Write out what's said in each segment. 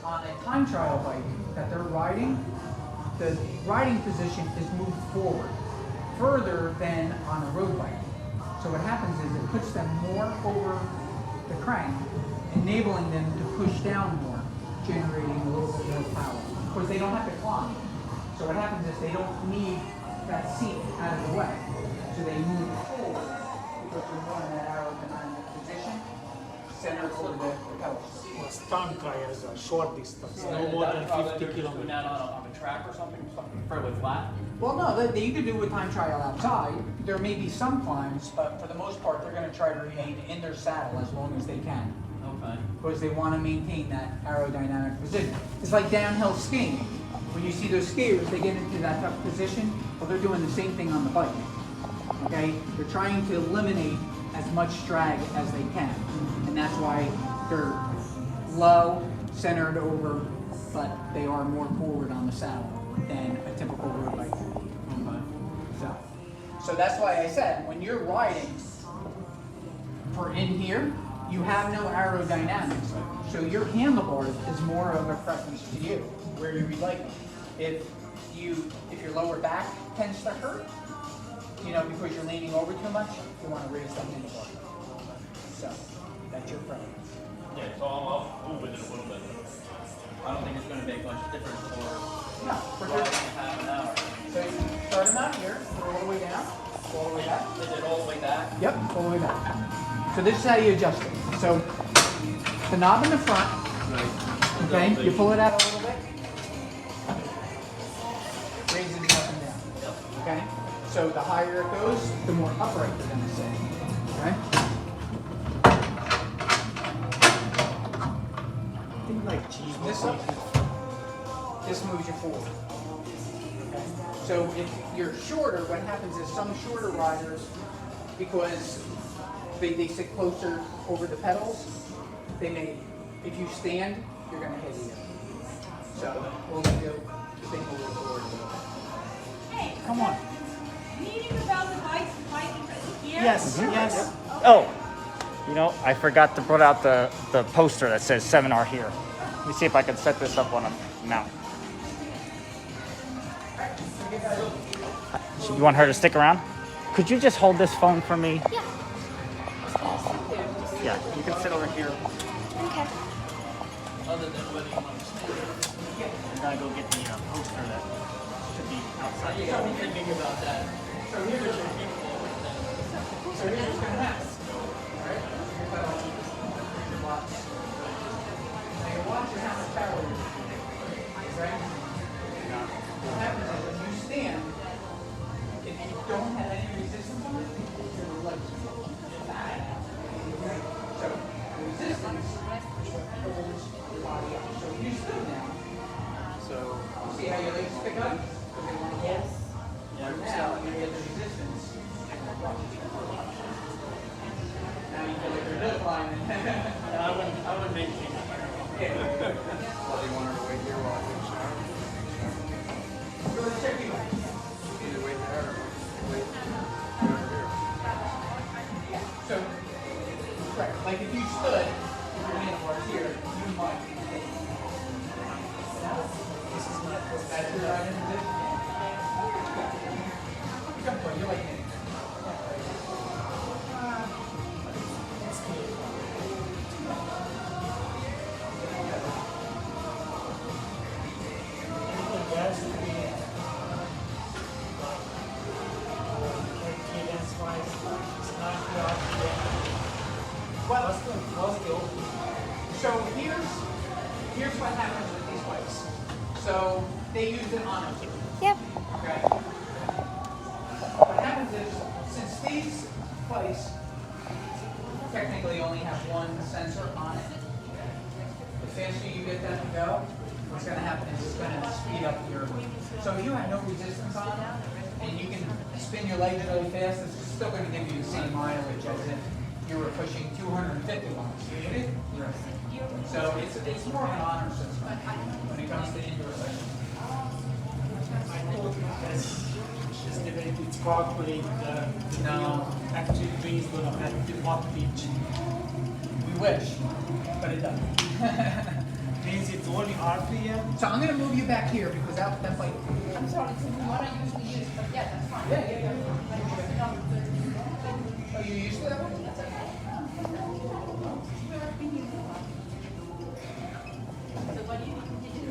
on a time trial bike that they're riding, the riding position is moved forward further than on a road bike. So what happens is it puts them more over the crank, enabling them to push down more, generating a little bit more power. Of course, they don't have to climb. So what happens is they don't need that seat out of the way. So they move forward because you're more in that aerodynamic position, centered over the pedals. Stunt tires are short distance, Yeah, no more than probably 50 they're just doing kilometers. that on a track or something fairly flat. Well, no, you could do a time trial outside. There may be some climbs, but for the most part, they're going to try to remain in their saddle as long as they can. Okay. Because they want to maintain that aerodynamic position. It's like downhill skiing. When you see those skiers, they get into that tough position, well, they're doing the same thing on the bike. Okay? They're trying to eliminate as much drag as they can. And that's why they're low, centered over, but they are more forward on the saddle than a typical road bike. So that's why I said, when you're riding for in here, you have no aerodynamics. So your handlebars is more of a preference to you, where you would like them. If your lower back tends to hurt, because you're leaning over too much, you want to raise that handlebar. So that's your preference. Yeah, so I'll move with it a little bit. I don't think it's going to make much difference for No, for riding sure. half an hour. So you start them out here, go all the way down, go all the way back. Is it all the way back? Yep, all the way back. So this is how you adjust it. So the knob in the front, okay, you pull it out a little bit, raises it up and down. Okay? So the higher it goes, the more upright you're going to sit. Okay? I think like cheese. This moves you forward. Okay? So if you're shorter, what happens is some shorter riders, because they sit closer over the pedals, if you stand, you're going to hit it. So we'll do thing a little forward. Hey, Come on. meeting about the bike here? Yes, yes. Oh, I forgot to put out the poster that says seminar here. Let me see if I can set this up on a mount. You want her to stick around? Could you just hold this phone for me? Yeah. Yeah, you can sit over here. Okay. Other than whether you want to stay. I'm gonna go get the poster that should be outside. You got me thinking about that. So here's what you're So here's what's going to happen. Alright? Your pedal, your watch. Now your watch is how much power you're using. Right? What happens is when you stand, if you don't have any resistance on it, your legs will back. So the resistance holds your body up. So you stood now. So you see how your legs pick up? Yes. Yeah, Now you get the resistance. Now you feel like you're really climbing. I wouldn't make changes. Well, you want her to wait here while I do shower? Go to check you out. Either wait there or wait over here. So, right, like if you stood, if your handlebars here, you might. This is not, that's your right hand position. Come on, you're like me. Anything else to be cadence wise? It's not your Well, what's the so here's what happens with these bikes. So they use an honor key. Yep. Okay. What happens is, since these bikes technically only have one sensor on it, the faster you get them to go, what's going to happen is it's going to speed up your. So if you have no resistance on it, and you can spin your legs really fast, it's still going to give you the same mileage as if you were pushing 250 miles. So it's more of an honor system when it comes to indoor cycling. I thought that it's calculated the No. actually tree is gonna have the what pitch. We wish, but it doesn't. Means it's only RPM. So I'm gonna move you back here because that bike. I'm sorry, it's what I usually use, but yeah, that's fine. Yeah. Are you used to that one? So what do you need to do?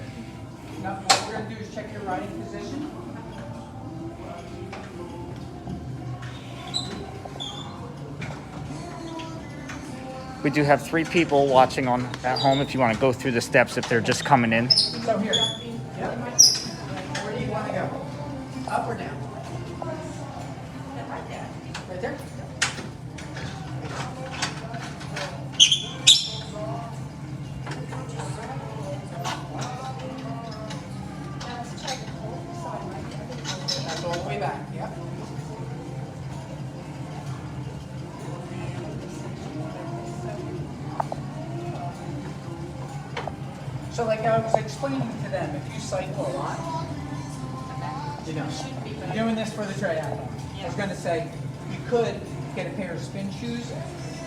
No, what we're gonna do is check your riding position. We do have 3 people watching on at home if you want to go through the steps if they're just coming in. So here. Yep. Where do you want to go? Up or down? Right there. Right there? Now let's check the whole side right there. That's all the way back. Yep. So like I was explaining to them, if you cycle a lot, you know, you're doing this for the triathlon. I was gonna say, you could get a pair of spin shoes.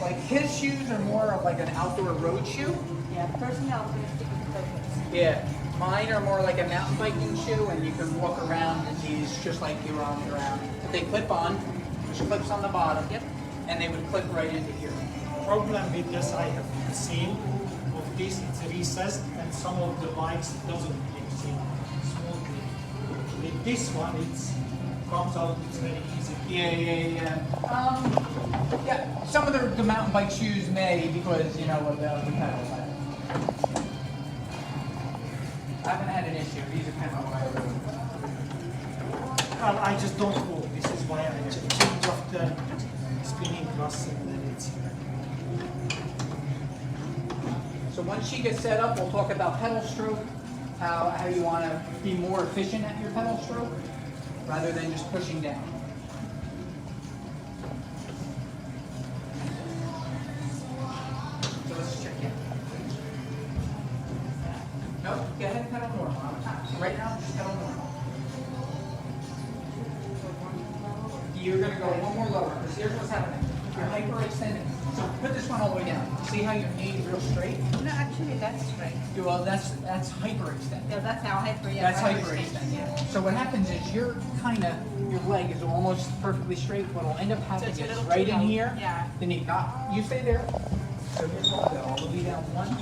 Like his shoes are more of like an outdoor road shoe. Yeah, personally, I was gonna stick with the focus. Yeah. Mine are more like a mountain biking shoe and you can walk around in these just like you're on the ground. But they clip on, there's clips on the bottom. Yep. And they would clip right into here. Problem with this I have seen of this, it's recessed and some of the bikes doesn't exit smoothly. With this one, it's comes out, it's very easy. Yeah. Yeah, some of the mountain bike shoes may because, you know, of the pedals. I haven't had an issue. These are kind of Well, I just don't walk. This is why I change of the spinning cross and then it's So once she gets set up, we'll talk about pedal stroke, how you want to be more efficient at your pedal stroke rather than just pushing down. So let's check in. No, go ahead and pedal normal. Right now, just pedal normal. You're going to go one more lower because here's what's happening. You're hyperextending. So put this one all the way down. See how your knee is real straight? No, actually, that's right. Well, that's hyperextend. Yeah, that's how hyper. Yeah, That's hyperextend. So what happens is your leg is almost perfectly straight. What'll end up happening it's a is little right too in low. here. Yeah. The knee. You stay there. So here's what we'll go. All the way down one.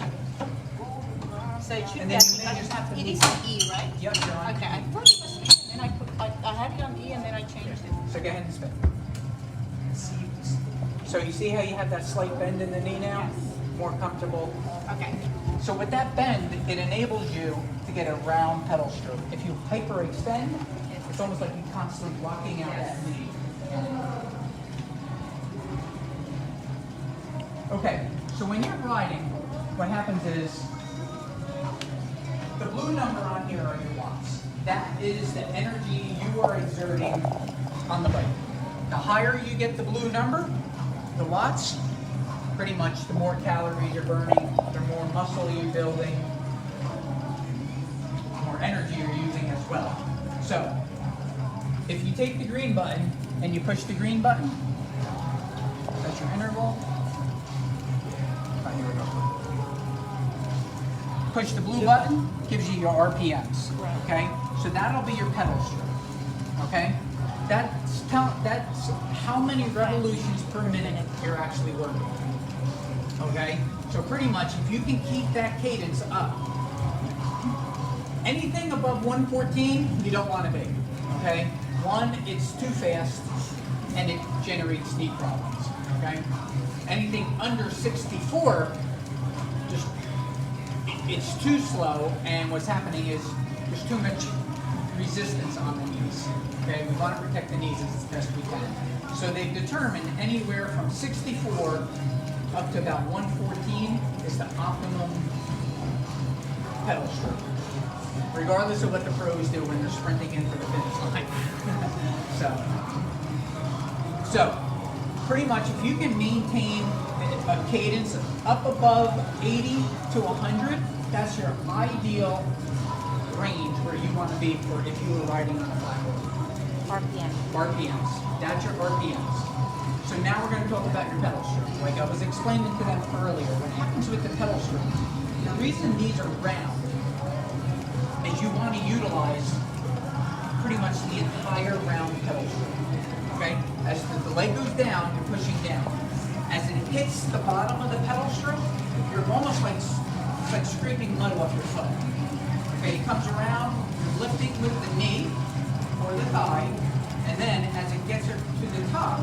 So it should And be. then you may just have to It move. is an E, right? Yep, you're on. Okay, I thought it was E, and then I had it on E, and then I changed it. So go ahead and spin. So you see how you have that slight bend in the knee now? Yes. More comfortable. Okay. So with that bend, it enables you to get a round pedal stroke. If you hyperextend, it's almost like you're constantly blocking out that knee. Okay, so when you're riding, what happens is the blue number on here are your watts. That is the energy you are exerting on the bike. The higher you get the blue number, the watts, pretty much the more calories you're burning, the more muscle you're building, the more energy you're using as well. So, if you take the green button and you push the green button, that's your interval. Oh, here we go. Push the blue button, gives you your RPMs. Okay? So that'll be your pedal stroke. Okay? That's how many revolutions per minute you're actually working. Okay? So pretty much if you can keep that cadence up, anything above 114, you don't want to be. Okay? One, it's too fast and it generates knee problems. Okay? Anything under 64, just it's too slow, and what's happening is there's too much resistance on the knees. Okay, we want to protect the knees as best we can. So they've determined anywhere from 64 up to about 114 is the optimum pedal stroke, regardless of what the pros do when they're sprinting in for the finish line. So pretty much if you can maintain a cadence up above 80 to 100, that's your ideal range where you want to be for if you were riding on a flat road. RPMs. That's your RPMs. So now we're going to talk about your pedal stroke. Like I was explaining to them earlier, what happens with the pedal stroke, the reason these are round is you want to utilize pretty much the entire round pedal stroke. Okay? As the leg goes down, you're pushing down. As it hits the bottom of the pedal stroke, you're almost like it's like scraping mud off your foot. Okay, it comes around, you're lifting with the knee or the thigh, and then as it gets to the top,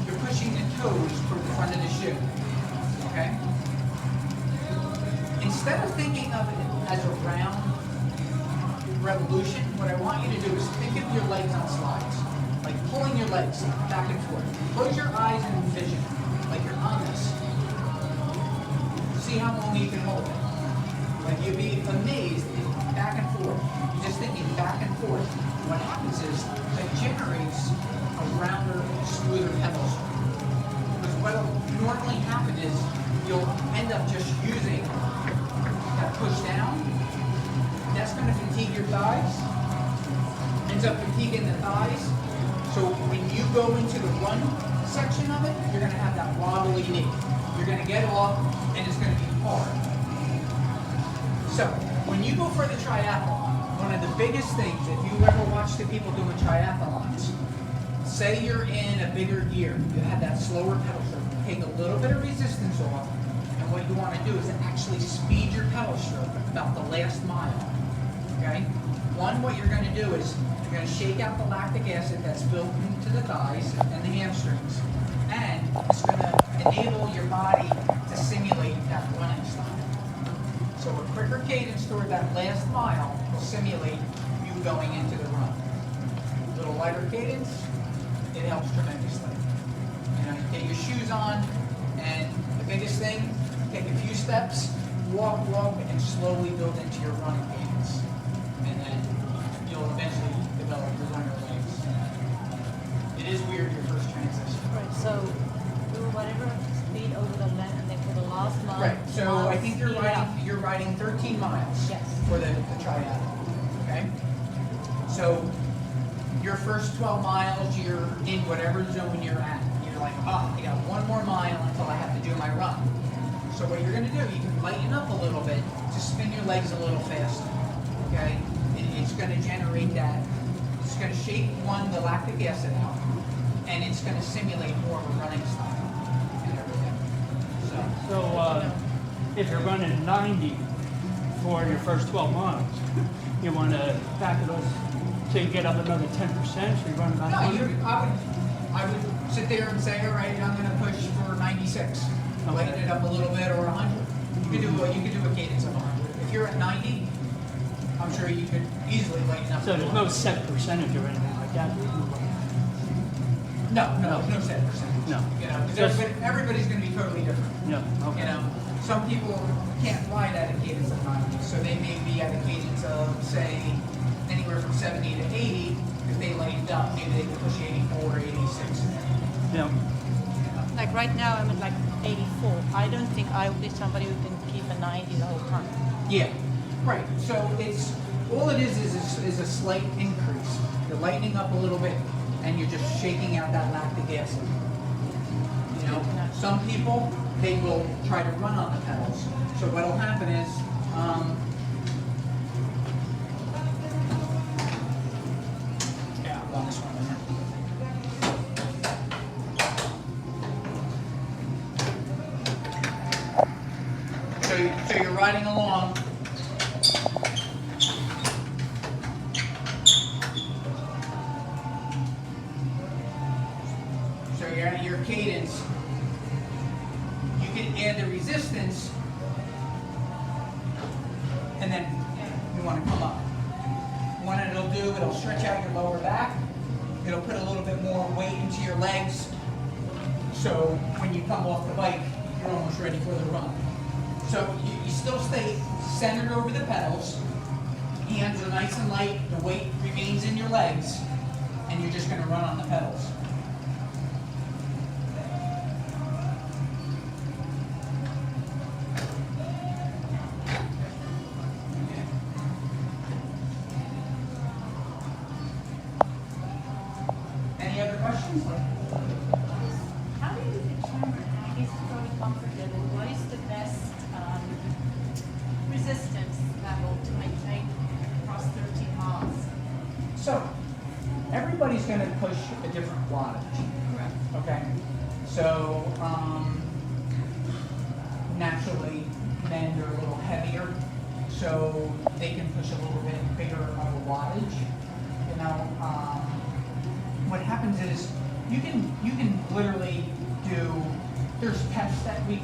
you're pushing the toes toward the front of the shoe. Okay? Instead of thinking of it as a round revolution, what I want you to do is think of your legs on slides. Like pulling your legs back and forth. Close your eyes and envision like you're on this. See how long you can hold it. Like you'd be amazed, back and forth. You're just thinking back and forth. What happens is it generates a rounder, smoother pedal stroke. Because what will normally happen is you'll end up just using that push down. That's going to fatigue your thighs. Ends up fatiguing the thighs. So when you go into the run section of it, you're going to have that wobbly knee. You're going to get off, and it's going to be hard. So when you go for the triathlon, one of the biggest things, if you ever watch the people doing triathlons, say you're in a bigger gear, you have that slower pedal stroke, take a little bit of resistance off, and what you want to do is actually speed your pedal stroke about the last mile. Okay? One, what you're going to do is you're going to shake out the lactic acid that's built into the thighs and the hamstrings, and it's going to enable your body to simulate that running style. So a quicker cadence toward that last mile will simulate you going into the run. A little lighter cadence, it helps tremendously. You know, you get your shoes on, and the biggest thing, take a few steps, walk, and slowly build into your running cadence. And then you'll eventually develop your runner legs. It is weird your first transition. Right, so do whatever speed over the length, and then for the last mile. Right, so I think speed it up. you're riding 13 miles Yes. for the triathlon, okay? So your first 12 miles, you're in whatever zone you're at. You're like, I got one more mile until I have to do my run. So what you're gonna do, you can lighten up a little bit to spin your legs a little faster, okay? It's gonna generate that, it's gonna shake the lactic acid out, and it's gonna simulate more of a running style and everything. So if you're running 90 for your first 12 miles, you want to back it up so you get up another 10%, so you run about No, 100? I would sit there and say, all right, I'm going to push for 96. Lighten it up a little bit, or 100. You could do a cadence of 100. If you're at 90, I'm sure you could easily lighten up. So to there's no 100. set percentage or anything like that? No, there's no set percentage. No. You know, 'cause Just- everybody's going to be totally different. No, okay. You know, some people can't ride at a cadence of 90, so they may be at a cadence of, say, anywhere from 70 to 80. If they lightened up, maybe they could push 84 or 86. Yeah. Like right now, I'm at like 84. I don't think I would be somebody who can keep a 90 the whole time. Yeah, right. So it's all it is a slight increase. You're lightening up a little bit, and you're just shaking out that lactic acid. You know, some people they will try to run on the pedals. So what'll happen is, yeah, I'm on this one. So you're riding along. So you're at your cadence. You can add the resistance, and then you want to come up. What it'll do, it'll stretch out your lower back. It'll put a little bit more weight into your legs. So when you come off the bike, you're almost ready for the run. So you still stay centered over the pedals. Hands are nice and light. The weight remains in your legs, and you're just going to run on the pedals. Any other questions? How do you determine how is body comfortable? What is the best resistance level to maintain across So, everybody's going to push a different wattage. Okay? So, naturally, men are a little heavier, so they can push a little bit bigger of a wattage. You know, what happens is you can literally do, there's tests that you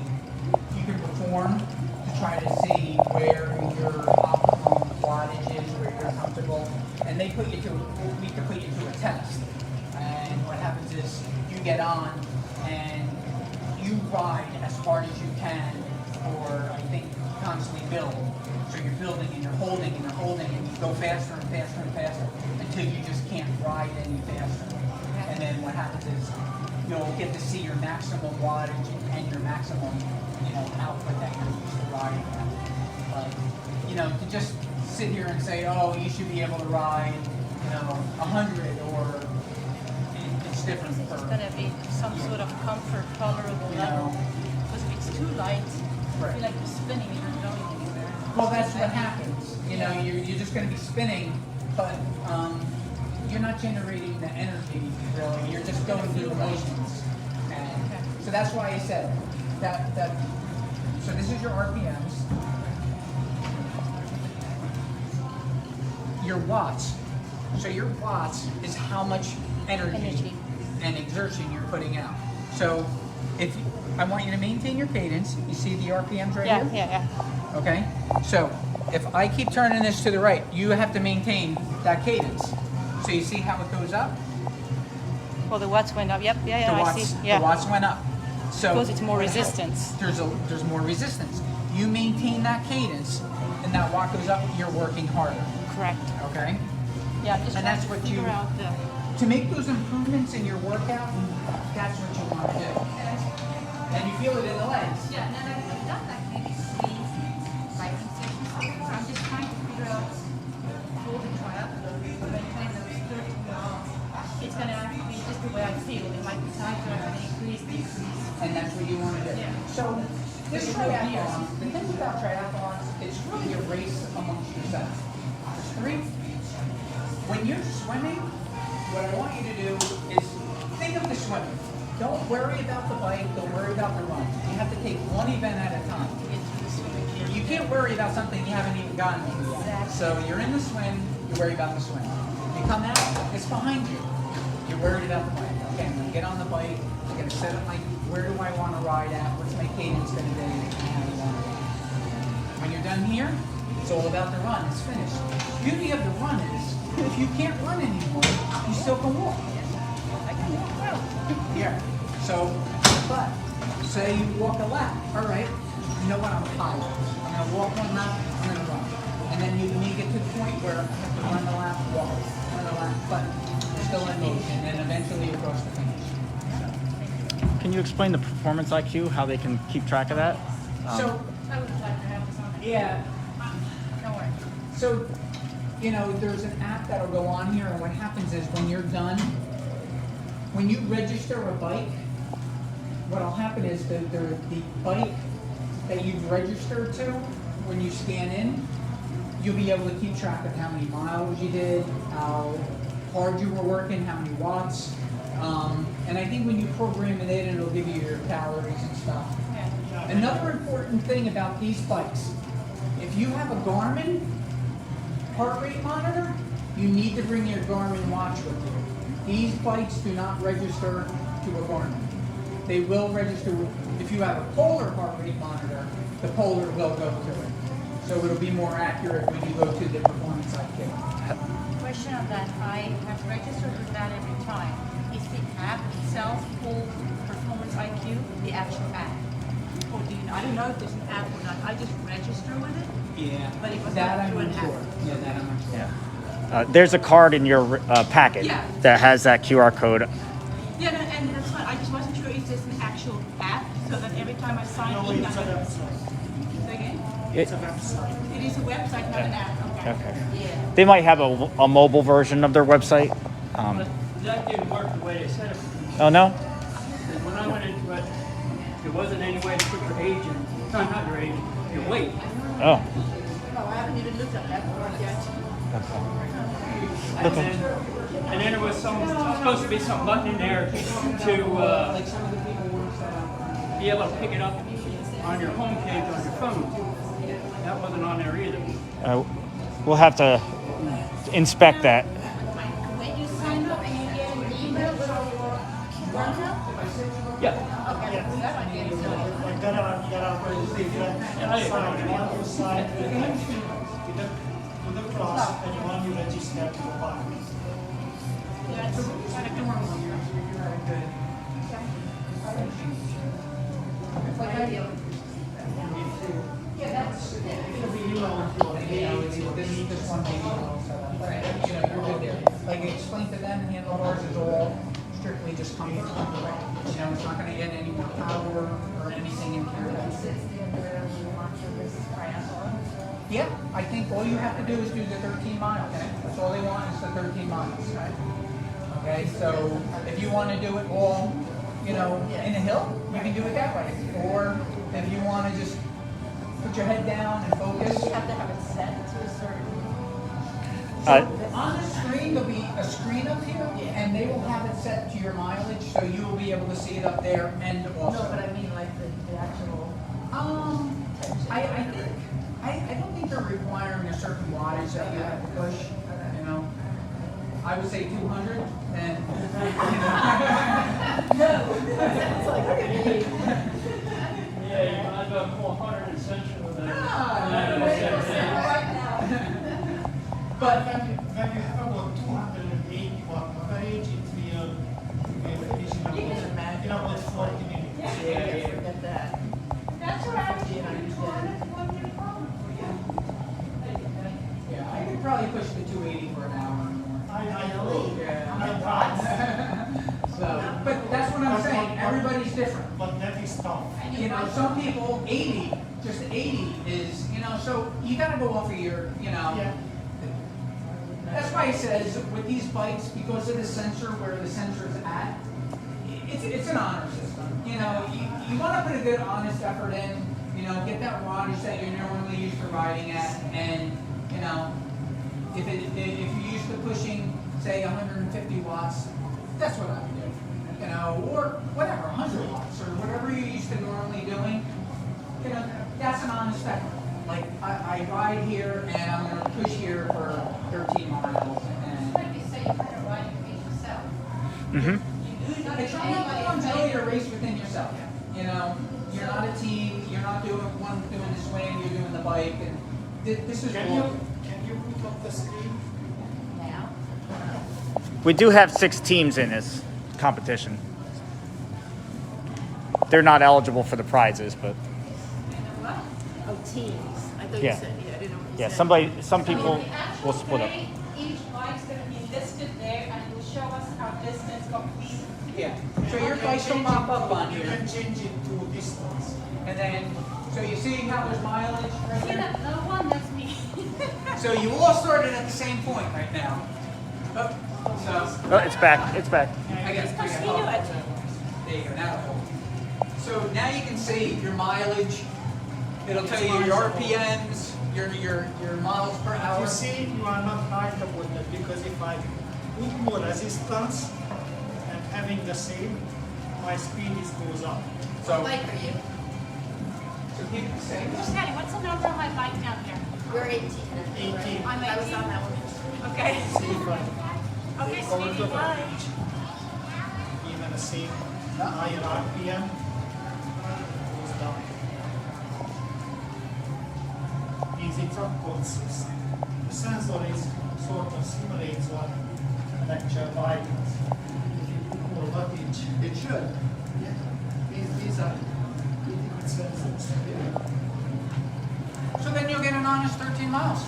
can perform to try to see where your optimum wattage is, where you're comfortable, and we can put you through a test. And what happens is you get on and you ride as hard as you can, or I think constantly build. So you're building and you're holding and you're holding and you go faster and faster and faster until you just can't ride any faster. And then what happens is you'll get to see your maximum wattage and your maximum, output that you're used to riding at. To just sit here and say, oh, you should be able to ride, 100 or it's different It's for, going to be some sort of comfort, tolerable level. Because if it's too light, I Right. feel like you're spinning and not going anywhere. well, that's what happens. You're just going to be spinning, but you're not generating the energy, really. You're just going through the motions. And so that's why I said that. So this is your RPMs. Your watts. So your watts is how much energy and exertion you're putting out. So I want you to maintain your cadence. You see the RPMs right here? Yeah. Okay? So if I keep turning this to the right, you have to maintain that cadence. So you see how it goes up? Well, the watts went up. Yep, The I watts, see. Yeah. the watts went up. So Because it's more resistance. There's more resistance. You maintain that cadence, and that watt goes up. You're working harder. Correct. Okay? Yeah, just And trying that's to what figure you- out the... To make those improvements in your workout, that's what you want to do. And you feel it in the legs. Yeah, and then I've done like maybe 3 biking sessions before. I'm just trying to figure out for the triathlon, when I train those 30 miles, it's going to be just the way I feel. It might be tighter, I'm going to increase, decrease. And that's what you want to do. Yeah. So this triathlon, the thing about triathlons, it's really a race amongst yourself. There's 3. When you're swimming, what I want you to do is think of the swimming. Don't worry about the bike, don't worry about the run. You have to take one event at a time. You can't worry about something you haven't even gotten to yet. So you're in the swim, you worry about the swim. You come out, it's behind you. You're worried about the bike. Okay, I'm gonna get on the bike, I'm gonna set up where do I want to ride at, what's my cadence gonna be, and how do you want to ride. When you're done here, it's all about the run, it's finished. The beauty of the run is, if you can't run anymore, you still can walk. Here. So, but say you walk a lap. All right. You know what? I'm tired. I'm gonna walk 1 lap. I'm gonna run. And then you get to the point where I have to run the lap, walk, run the lap, but you're still in motion, and eventually across the finish. Can you explain the Performance IQ, how they can keep track of that? So, I would like to have this on. yeah. Don't worry. So, there's an app that'll go on here, and what happens is when you're done, when you register a bike, what'll happen is the bike that you've registered to, when you scan in, you'll be able to keep track of how many miles you did, how hard you were working, how many watts. And I think when you program it in, it'll give you your calories and stuff. Another important thing about these bikes, if you have a Garmin heart rate monitor, you need to bring your Garmin watch with you. These bikes do not register to a Garmin. They will register if you have a Polar heart rate monitor, the Polar will go to it. So it'll be more accurate when you go to the Performance IQ. Question on that. I have registered with that every time. Is the app itself called Performance IQ, the actual app? Or do you know? I don't know if there's an app or not. I just register with it. Yeah, But it was that not I'm through an unsure. app. Yeah, that I'm unsure. Yeah. There's a card in your packet Yeah. that has that QR code. Yeah, no, and that's fine. I just wasn't sure if there's an actual app so that every time I sign No, in, it's I a can... website. Say again? It's a website. It is a website, not an app. Okay. Okay. Yeah. They might have a mobile version of their website. But that didn't work the way they said it. Oh no? And when I went into it, there wasn't any way to put your age in. No, not your age, your weight. Oh. Oh, I haven't even looked at that part yet. And then there was supposed to be some button in there to be able to pick it up on your home page on your phone. That wasn't on there either. We'll have to inspect that. When you sign up and you get an email with one help? Yeah. Okay, that might be it. Like there are sign, one you sign to the cross and one you register to the park. Yeah, it's kind of normal. Like I do. Yeah, that's. This one maybe will set up, but, you know, you're good there. Like, explain to them, handlebars is all strictly just comfort. You know, it's not gonna get any more power or anything in here. Yeah, I think all you have to do is do the 13 miles. That's all they want is the 13 miles, right? Okay, so if you want to do it all, you know, in a hill, you can do it that way. Or if you want to just put your head down and focus. You have to have it set to a certain. On the screen, there'll be a screen up here, and they will have it set to your mileage, so you will be able to see it up there and also. No, but I mean like the actual. I don't think they're requiring a certain wattage that you have to push, you know. I would say 200, and, Yeah, you might as well pull 100 and central with that. But When you have about 280 watt average, it will finish in about 40 minutes. Forget that. That's what I was You know, you said. yeah, I could probably push the 280 for an hour or more. I know. Yeah. So, but that's what I'm saying. Everybody's different. But that is tough. You know, some people 80, just 80 is, you know. So you got to go off of your, you know. Yeah. That's why it says with these bikes, because of the sensor where the sensor is at, it's an honor system. You know, you want to put a good honest effort in. You know, get that wattage that you're normally used to riding at, and you know, if you're used to pushing, say 150 watts, that's what I would do. You know, or whatever, 100 watts or whatever you're used to normally doing. You know, that's an honest effort. Like I ride here and I'm gonna push here for 13 miles, and like you say, you kind of ride your feet yourself. it's not really a race within yourself. You know, you're not a team. You're not doing the swing. You're doing the bike, and this is Can all. you put up the screen? Now. We do have 6 teams in this competition. They're not eligible for the prizes, but Oh, teams. I thought Yeah. you said, yeah, I didn't know what you yeah, said. some people The actual will split up. day, each bike's going to be listed there and it will show us our distance complete. Yeah. So your bikes will pop up on You here, can change it to distance. and then so you see how there's mileage right See there. that no one, that's me. So you all started at the same point right now. Oh, so. Oh, it's back. It's back. I guess Continue it. there you go. Now, so now you can see your mileage. It'll tell you your RPMs, your miles per hour. You see, you are not right about that because if I put more resistance and having the same, my speed goes up. So, Bike for you. so keep it the same. Scotty, what's the number on my bike down here? You're 18. 18. I'm I was 18. on that one. Okay. See if I Okay, go to Stevie, the bye. average, even the same higher RPM goes down. Easy truck consist. The sensor is sort of simulates what an actual bike is. Or wattage. It should. These are Pretty good sensors. So then you'll get an honest 13 miles.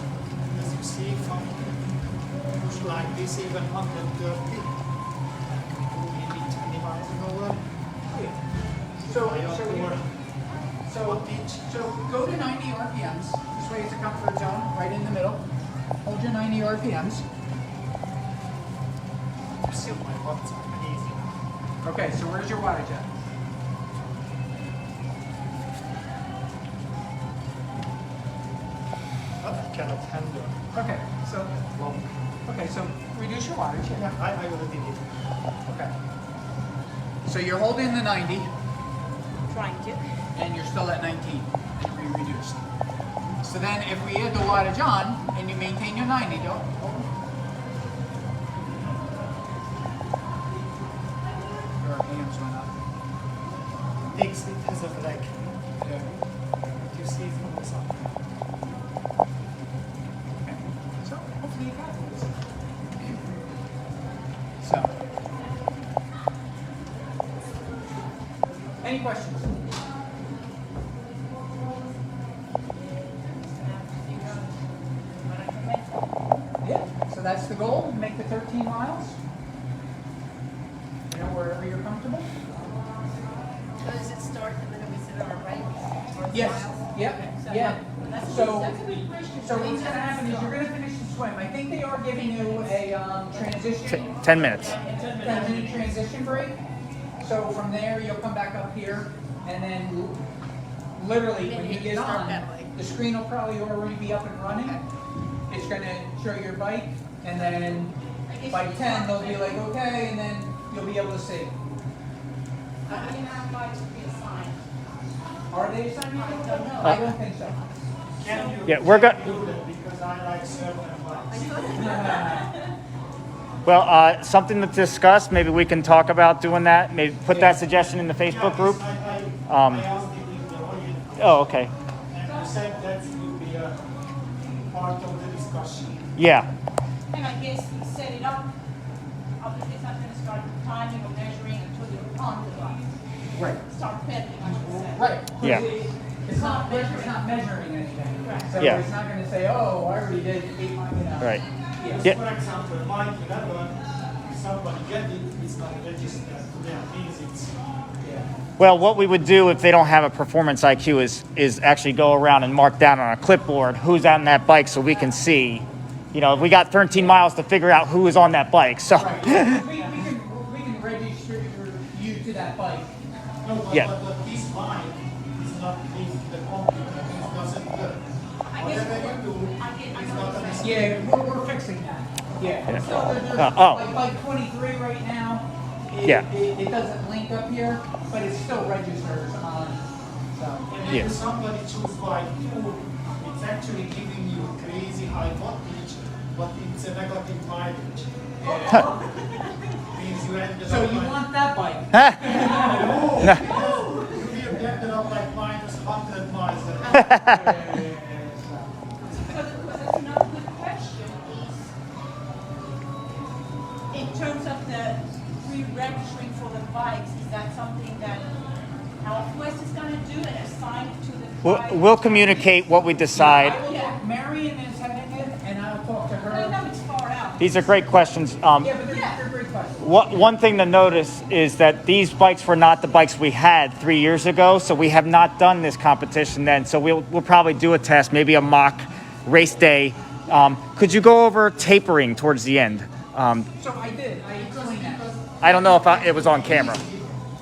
As you see from push like this, even 130, maybe 20 miles an hour. So, By so, outdoor so, wattage. so go to 90 RPMs. This way it's a comfort zone, right in the middle. Hold your 90 RPMs. You see my watts are amazing. Okay, so where's your wattage at? cannot handle. Okay, so, reduce your wattage. Yeah, I already did. Okay. So you're holding the 90, Trying to. and you're still at 19, and we reduced. So then if we add the wattage on, and you maintain your 90, don't, your amps went up. It has a flag. Yeah. You see it from the side. Okay. So hopefully you got this. So. Any questions? Yeah, so that's the goal, make the 13 miles. You know, wherever you're comfortable. So does it start the minute we sit on our bike? Yes, yep, yeah. That's So, a good question. so what's gonna happen is you're gonna finish the swim. I think they are giving you a transition. 10 minutes. 10-minute transition break. So from there, you'll come back up here, and then literally, when you get Start on, that way. the screen will probably already be up and running. It's gonna show your bike, and then by 10, they'll be like, okay, and then you'll be able to see. How many bikes will be assigned? Are they assigned? I don't know. I don't think so. Can you Yeah, we're good. do that because I like several bikes. Well, something to discuss. Maybe we can talk about doing that. Maybe put that suggestion in the Facebook group. I Um, asked it in the original, Oh, okay. and you said that will be a part of the discussion. Yeah. And I guess we set it up, obviously it's not gonna start timing or measuring until you're on the bike. Right. Start pedaling, I should say. Right. Yeah. It's not measuring anything. So Yeah. it's not gonna say, oh, I already did 8 miles, you know. Right. Yes. Yeah. For example, Mike 11, if somebody get it, it's not registered to them, means it's Yeah. Well, what we would do if they don't have a performance IQ is actually go around and mark down on a clipboard who's on that bike so we can see. You know, we got 13 miles to figure out who is on that bike. So, Right. we can register you to that bike. no, but, Yeah. but this bike is not linked to the computer, it doesn't work. Whatever you do, it's not a mistake. Yeah, we're fixing that. Yeah. Yeah. So there's Oh. like bike 23 right now. Yeah. It doesn't link up here, but it still registers on. So. And if Yes. somebody choose bike 2, it's actually giving you crazy high wattage, but it's a negative mileage. Means you ended So up you like, want that bike? you ended up like minus 100 miles. So that's another good question is, in terms of the re-registering for the bikes, is that something that HealthWest is gonna do and assign it to the bike? we'll communicate what we decide. I will talk, Marion is heading it, and I'll talk to I her. know it's far out. These are great questions. Yeah, but they're great questions. One thing to notice is that these bikes were not the bikes we had 3 years ago, so we have not done this competition then. So we'll probably do a test, maybe a mock race day. Could you go over tapering towards the end? So I did. I explained that. I don't know if it was on camera.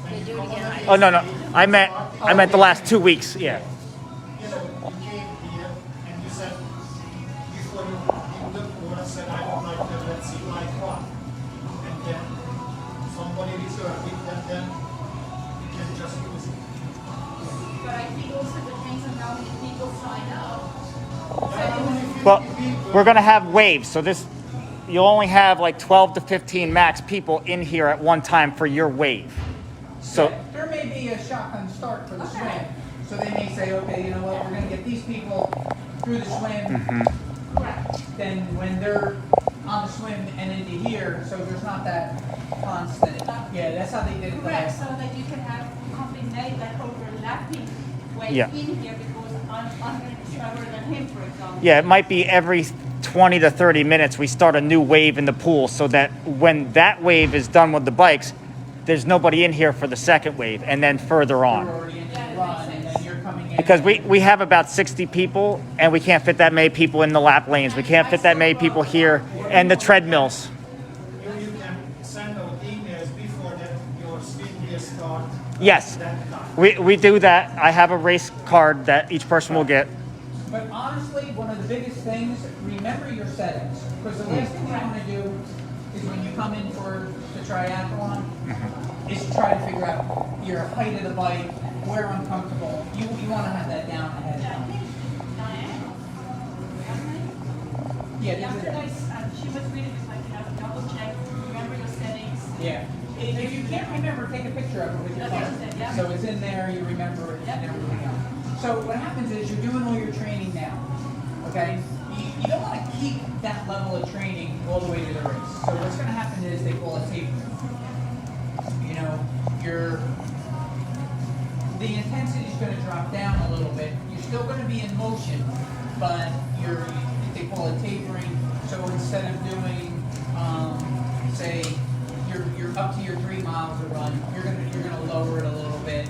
They do it again. Oh no, I meant the last 2 weeks. Yeah. You know, you came here and you said, before you looked for us, said, I would like to, let's see, like one. And then somebody reserved it, and then you can just use it. But I think also depends on how many people sign up. Well, we're gonna have waves, so you'll only have like 12 to 15 max people in here at one time for your wave. So There may be a shotgun start for the swim. So they may say, okay, you know what, we're gonna get these people through the swim. Then when they're on the swim and into here, so there's not that constant. Yeah, that's how they did it. Correct, so that you can have combinate like overlapping waves Yeah. in here because I'm going to be stronger than him, for example. yeah, it might be every 20 to 30 minutes we start a new wave in the pool so that when that wave is done with the bikes, there's nobody in here for the second wave and then further You're on. already into the run and then you're coming in. Because we have about 60 people and we can't fit that many people in the lap lanes. We can't fit that many people here and the treadmills. You can send out emails before that your swim will start. Yes, That time. we do that. I have a race card that each person will get. But honestly, one of the biggest things, remember your settings. Because the last thing you want to do is when you come in for the triathlon, is to try to figure out your height of the bike, where I'm comfortable. You want to have that down ahead of time. Yeah, these are- She was really just like, double check, remember your settings. yeah. If you can't remember, take a picture of it with your Okay, phone. yeah. So it's in there, you remember it, and everything else. So what happens is you're doing all your training now, okay? You don't want to keep that level of training all the way to the race. So what's going to happen is they call it tapering. You know, the intensity is going to drop down a little bit. You're still going to be in motion, but they call it tapering. So instead of doing, say, you're up to your 3 miles a run, you're gonna lower it a little bit,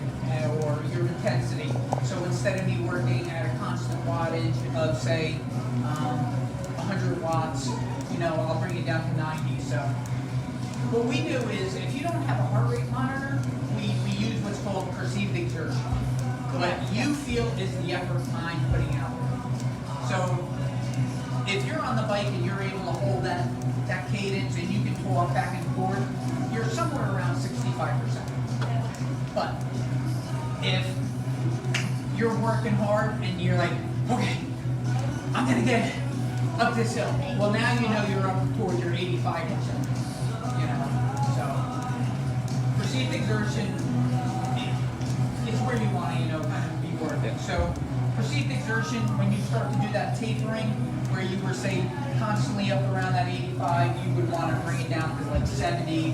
or your intensity. So instead of me working at a constant wattage of say 100 watts, I'll bring it down to 90. So what we do is, if you don't have a heart rate monitor, we use what's called perceived exertion. What you feel is the effort I'm putting out. So if you're on the bike and you're able to hold that cadence and you can walk back and forth, you're somewhere around 65%. But if you're working hard and you're like, okay, I'm gonna get up this hill. Well, now you know you're up toward your 85%. So perceived exertion is where you want to, kind of be working. So perceived exertion, when you start to do that tapering, where you were, say, constantly up around that 85, you would want to bring it down to like 70,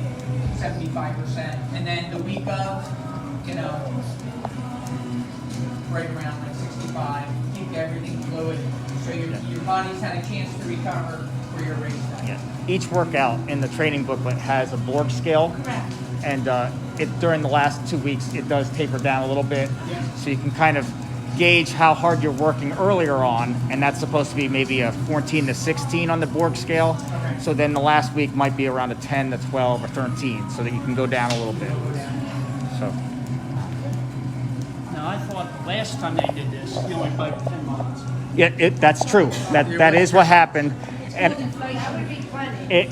75%. And then the week of, right around like 65, keep everything fluid so your body's had a chance to recover for your race day. Yeah. Each workout in the training booklet has a Borg scale, and during the last 2 weeks it does taper down a little bit, so you can kind of gauge how hard you're working earlier on, and that's supposed to be maybe a 14 to 16 on the Borg scale. Okay. So then the last week might be around a 10 to 12 or 13, so that you can go down a little bit. So Now, I thought last time they did this, you only biked 10 miles. yeah, that's true. That is what happened, and That would be funny. it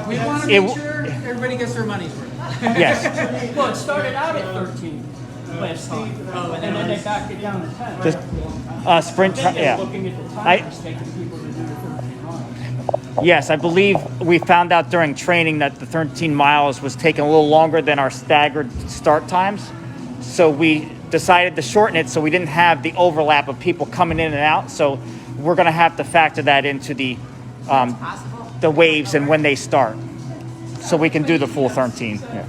We want to it- make sure everybody gets their money's worth. yes. Well, it started out at 13 last time, and then they backed it down to 10. Just sprint. I think they Yeah. were looking at the timers, taking people to do the 13 miles. Yes, I believe we found out during training that the 13 miles was taking a little longer than our staggered start times. So we decided to shorten it so we didn't have the overlap of people coming in and out. So we're going to have to factor that into the waves and when they start, so we can do the full 13. Yeah.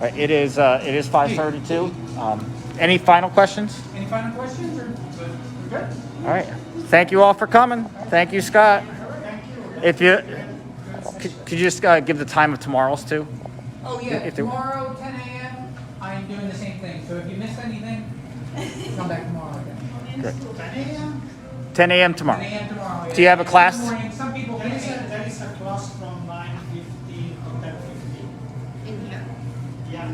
All right, it is 5:32. Any final questions? Any final questions? Or we're good? All right. Thank you all for coming. Thank you, Scott. If you could you just give the time of tomorrow's too? Oh yeah, If there- tomorrow 10 a.m. I'm doing the same thing. So if you missed anything, come back tomorrow again. Great. 10 a.m. 10 a.m. tomorrow. 10 a.m. tomorrow. Do you have a class? In the morning, some people There can't. is a class from 9:15 to 10:15. In here. Yeah.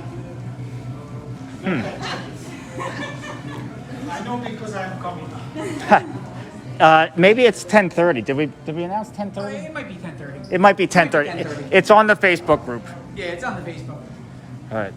I know because I'm coming. Maybe it's 10:30. Did we announce Oh, 10:30? it might be 10:30. It might be 10:30. 10:30. It's on the Facebook group. Yeah, it's on the Facebook. All right.